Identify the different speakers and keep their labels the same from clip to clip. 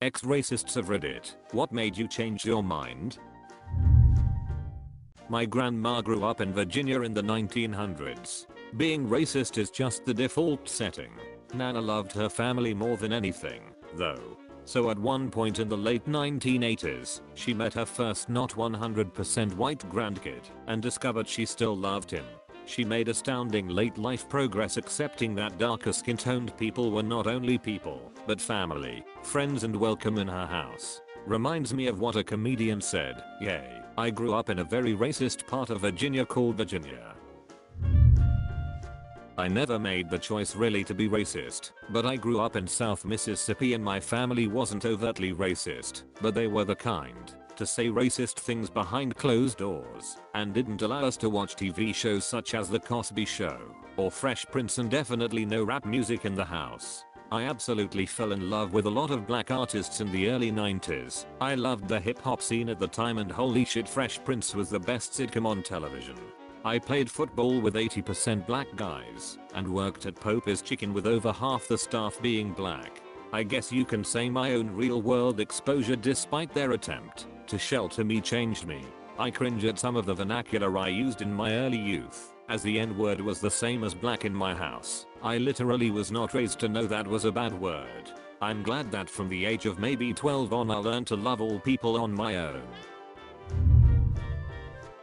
Speaker 1: Ex-racists of Reddit, what made you change your mind? My grandma grew up in Virginia in the 1900s. Being racist is just the default setting. Nana loved her family more than anything, though. So at one point in the late 1980s, she met her first not 100% white grandkid and discovered she still loved him. She made astounding late life progress accepting that darker skin toned people were not only people, but family, friends and welcome in her house. Reminds me of what a comedian said, "Yay, I grew up in a very racist part of Virginia called Virginia. I never made the choice really to be racist, but I grew up in South Mississippi and my family wasn't overtly racist, but they were the kind to say racist things behind closed doors and didn't allow us to watch TV shows such as The Cosby Show or Fresh Prince and definitely no rap music in the house. I absolutely fell in love with a lot of black artists in the early 90s. I loved the hip hop scene at the time and holy shit Fresh Prince was the best sitcom on television. I played football with 80% black guys and worked at Pope's Chicken with over half the staff being black. I guess you can say my own real world exposure despite their attempt to shelter me changed me. I cringe at some of the vernacular I used in my early youth, as the N-word was the same as black in my house. I literally was not raised to know that was a bad word. I'm glad that from the age of maybe 12 on I learned to love all people on my own.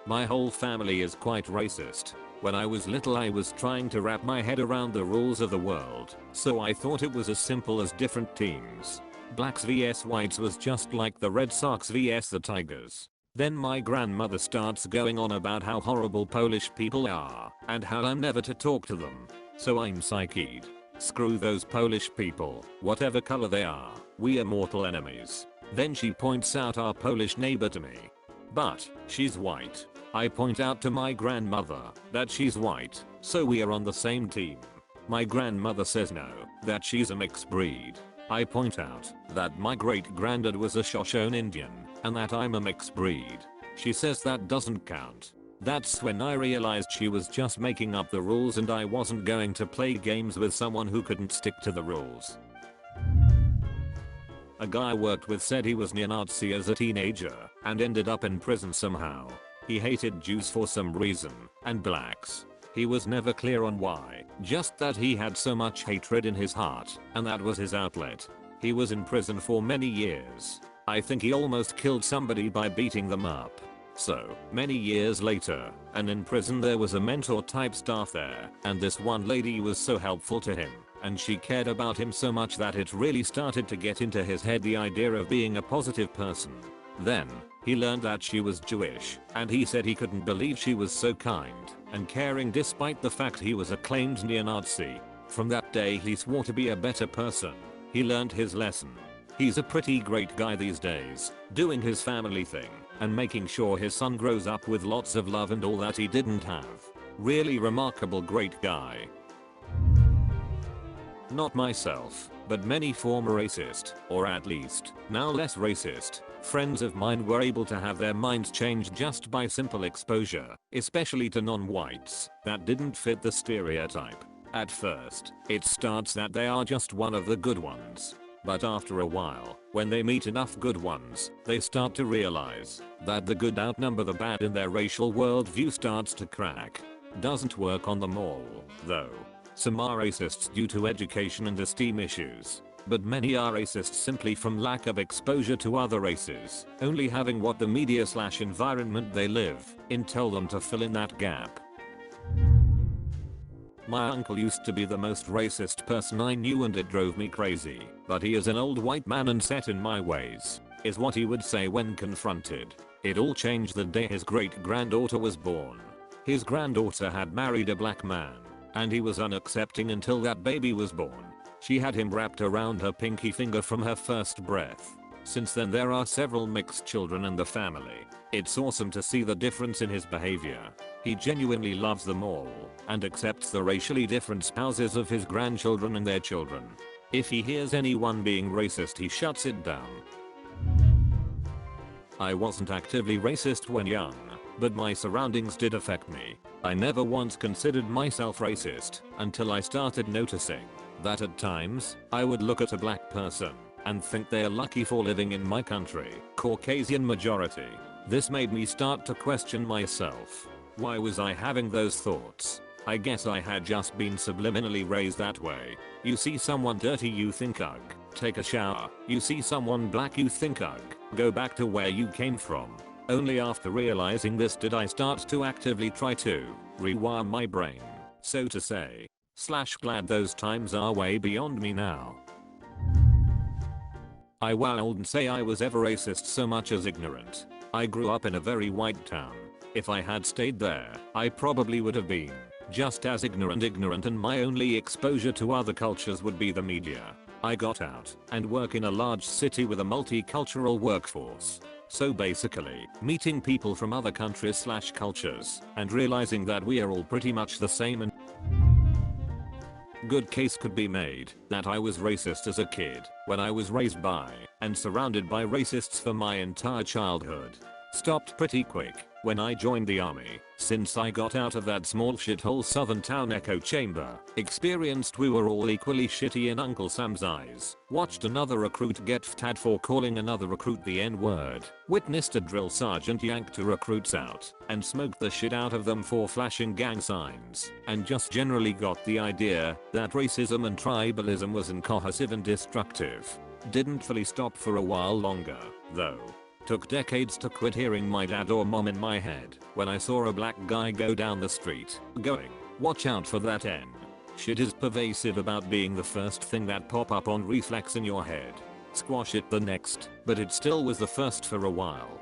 Speaker 1: My whole family is quite racist. When I was little I was trying to wrap my head around the rules of the world, so I thought it was as simple as different teams. Blacks vs whites was just like the Red Sox vs the Tigers. Then my grandmother starts going on about how horrible Polish people are and how I'm never to talk to them. So I'm psyched. Screw those Polish people, whatever color they are, we are mortal enemies. Then she points out our Polish neighbor to me. But she's white. I point out to my grandmother that she's white, so we are on the same team. My grandmother says no, that she's a mixed breed. I point out that my great-granddad was a Shoshone Indian and that I'm a mixed breed. She says that doesn't count. That's when I realized she was just making up the rules and I wasn't going to play games with someone who couldn't stick to the rules. A guy I worked with said he was neo-Nazi as a teenager and ended up in prison somehow. He hated Jews for some reason, and blacks. He was never clear on why, just that he had so much hatred in his heart, and that was his outlet. He was in prison for many years. I think he almost killed somebody by beating them up. So, many years later, and in prison there was a mentor type staff there, and this one lady was so helpful to him, and she cared about him so much that it really started to get into his head the idea of being a positive person. Then, he learned that she was Jewish, and he said he couldn't believe she was so kind and caring despite the fact he was a claimed neo-Nazi. From that day he swore to be a better person. He learned his lesson. He's a pretty great guy these days, doing his family thing and making sure his son grows up with lots of love and all that he didn't have. Really remarkable great guy. Not myself, but many former racist, or at least, now less racist, friends of mine were able to have their minds changed just by simple exposure, especially to non-whites that didn't fit the stereotype. At first, it starts that they are just one of the good ones. But after a while, when they meet enough good ones, they start to realize that the good outnumber the bad and their racial worldview starts to crack. Doesn't work on them all, though. Some are racists due to education and esteem issues, but many are racist simply from lack of exposure to other races, only having what the media/environment they live in tell them to fill in that gap. My uncle used to be the most racist person I knew and it drove me crazy, but he is an old white man and set in my ways, is what he would say when confronted. It all changed the day his great-granddaughter was born. His granddaughter had married a black man, and he was unaccepting until that baby was born. She had him wrapped around her pinky finger from her first breath. Since then there are several mixed children in the family. It's awesome to see the difference in his behavior. He genuinely loves them all and accepts the racially different spouses of his grandchildren and their children. If he hears anyone being racist he shuts it down. I wasn't actively racist when young, but my surroundings did affect me. I never once considered myself racist until I started noticing that at times I would look at a black person and think they're lucky for living in my country. Caucasian majority. This made me start to question myself. Why was I having those thoughts? I guess I had just been subliminally raised that way. You see someone dirty, you think ugh. Take a shower. You see someone black, you think ugh. Go back to where you came from. Only after realizing this did I start to actively try to rewire my brain, so to say. Glad those times are way beyond me now. I wouldn't say I was ever racist so much as ignorant. I grew up in a very white town. If I had stayed there, I probably would have been just as ignorant and my only exposure to other cultures would be the media. I got out and work in a large city with a multicultural workforce. So basically, meeting people from other countries / cultures and realizing that we are all pretty much the same, and good case could be made that I was racist as a kid when I was raised by and surrounded by racists for my entire childhood. Stopped pretty quick when I joined the army, since I got out of that small shithole southern town echo chamber. Experienced we were all equally shitty in Uncle Sam's eyes. Watched another recruit get ftad for calling another recruit the N-word. Witnessed a drill sergeant yank 2 recruits out and smoked the shit out of them for flashing gang signs. And just generally got the idea that racism and tribalism was incohesive and destructive. Didn't fully stop for a while longer, though. Took decades to quit hearing my dad or mom in my head when I saw a black guy go down the street, going, "Watch out for that N." Shit is pervasive about being the first thing that pop up on reflex in your head. Squash it the next, but it still was the first for a while.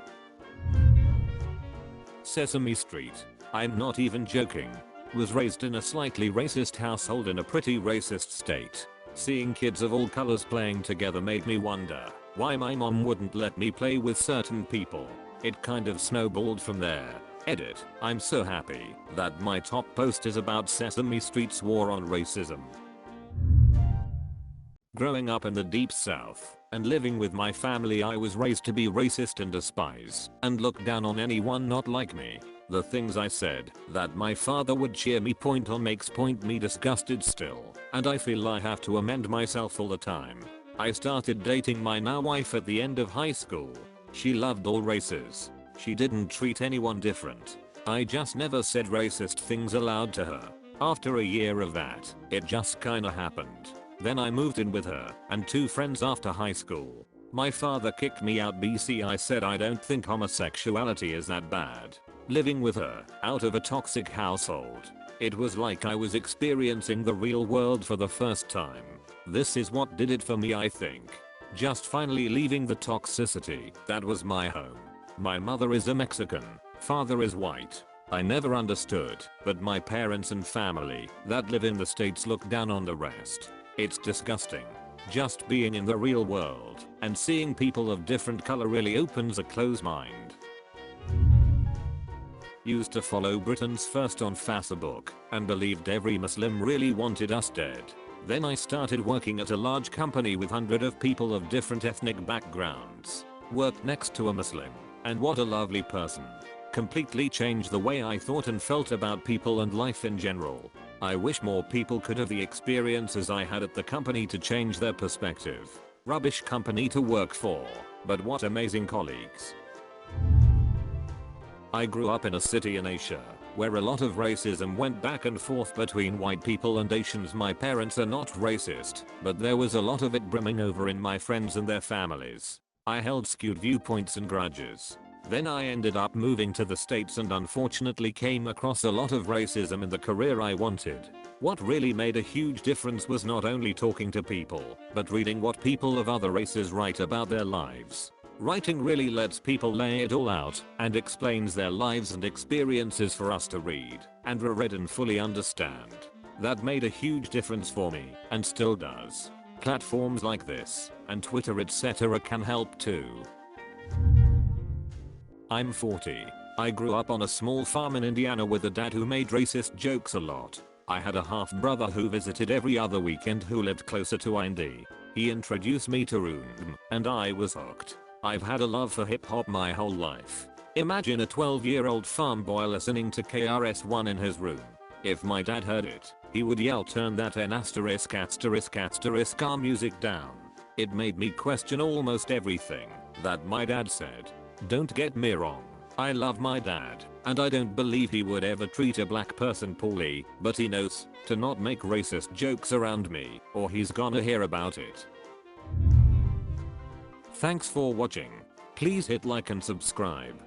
Speaker 1: Sesame Street. I'm not even joking. Was raised in a slightly racist household in a pretty racist state. Seeing kids of all colors playing together made me wonder why my mom wouldn't let me play with certain people. It kind of snowballed from there. Edit. I'm so happy that my top post is about Sesame Street's war on racism. Growing up in the deep south and living with my family, I was raised to be racist and despise and look down on anyone not like me. The things I said that my father would cheer me point on makes me disgusted still, and I feel I have to amend myself all the time. I started dating my now wife at the end of high school. She loved all races. She didn't treat anyone different. I just never said racist things aloud to her. After a year of that, it just kinda happened. Then I moved in with her and 2 friends after high school. My father kicked me out BC. I said I don't think homosexuality is that bad. Living with her out of a toxic household, it was like I was experiencing the real world for the first time. This is what did it for me, I think. Just finally leaving the toxicity that was my home. My mother is a Mexican, father is white. I never understood, but my parents and family that live in the States look down on the rest. It's disgusting. Just being in the real world and seeing people of different color really opens a closed mind. Used to follow Britain's First on Facebook and believed every Muslim really wanted us dead. Then I started working at a large company with hundreds of people of different ethnic backgrounds. Worked next to a Muslim, and what a lovely person. Completely changed the way I thought and felt about people and life in general. I wish more people could have the experiences I had at the company to change their perspective. Rubbish company to work for, but what amazing colleagues. I grew up in a city in Asia where a lot of racism went back and forth between white people and Asians. My parents are not racist, but there was a lot of it brimming over in my friends and their families. I held skewed viewpoints and grudges. Then I ended up moving to the States and unfortunately came across a lot of racism in the career I wanted. What really made a huge difference was not only talking to people, but reading what people of other races write about their lives. Writing really lets people lay it all out and explains their lives and experiences for us to read and reread and fully understand. That made a huge difference for me and still does. Platforms like this and Twitter etc. can help too. I'm 40. I grew up on a small farm in Indiana with a dad who made racist jokes a lot. I had a half brother who visited every other weekend who lived closer to Indy. He introduced me to Room and I was hooked. I've had a love for hip hop my whole life. Imagine a 12-year-old farm boy listening to KRS-One in his room. If my dad heard it, he would yell, "Turn that N***** music down." It made me question almost everything that my dad said. Don't get me wrong, I love my dad, and I don't believe he would ever treat a black person poorly, but he knows to not make racist jokes around me, or he's gonna hear about it. Thanks for watching. Please hit like and subscribe.